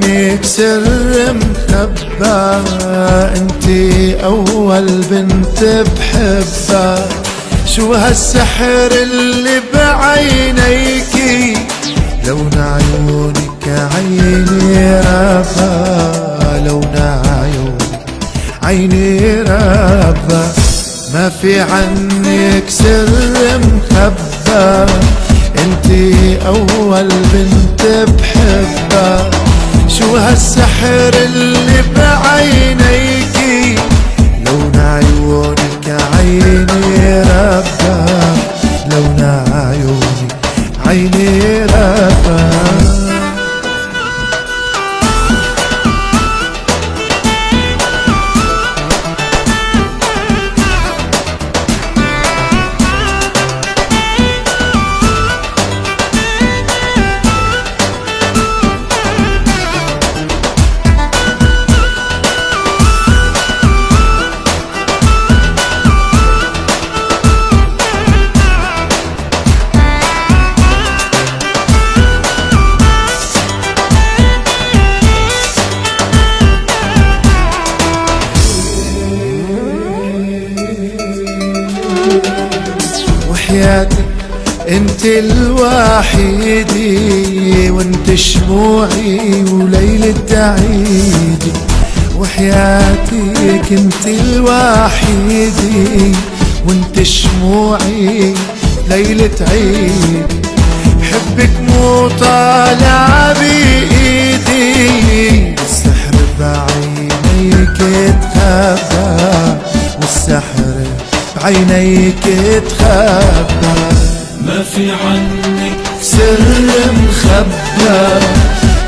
عنك سر مخبى، انتي اول بنت بحبها. شو هالسحر اللي بعينيكي، لون عيونك عيني ربا، لون عيونك عيني ربا. ما في عنك سر مخبى، انتي اول بنت بحبها. شو هالسحر اللي بعينيكي، لون عيونك عيني ربا، لون عيونك عيني ربا. وحياتك انت الوحيدي، وانت شموعي وليلة عيدي. وحياتك انت الوحيدي، وانت شموعي ليلة عيدي. حبك مو طالع بإيدي، السحر بعينيك تخبى، والسحر بعينيك تخبى. ما في عنك سر مخبى،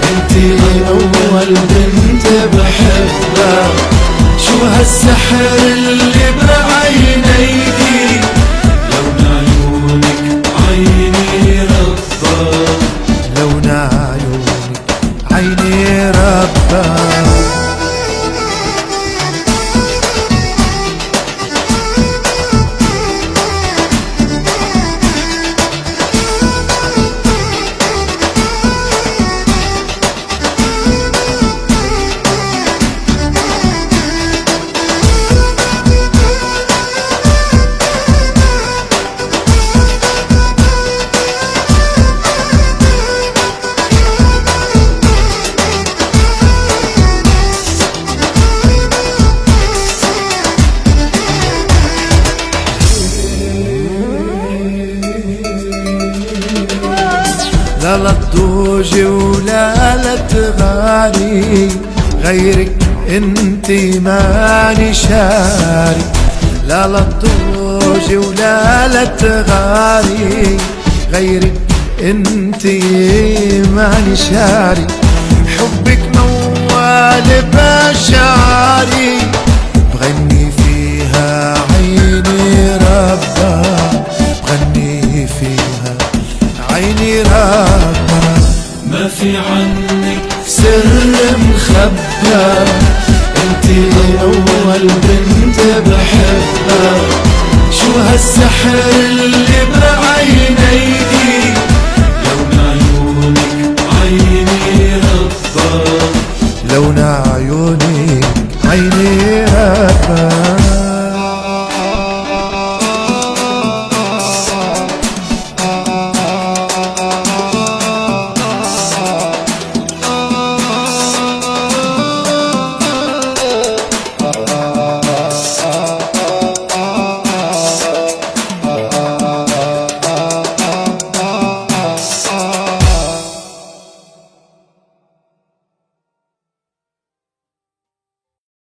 انتي اول بنت بحبها. شو هالسحر اللي بعينيكي، لون عيونك عيني ربا، لون عيونك عيني ربا. لا لا تضوجي ولا لا تغاري، غيرك انتي ماني شاري. لا لا تضوجي ولا لا تغاري، غيرك انتي ماني شاري. حبك موال بشعري، بغني فيها عيني ربا، بغني فيها عيني ربا. ما في عنك سر مخبى، انتي اول بنت بحبها. شو هالسحر اللي بعينك،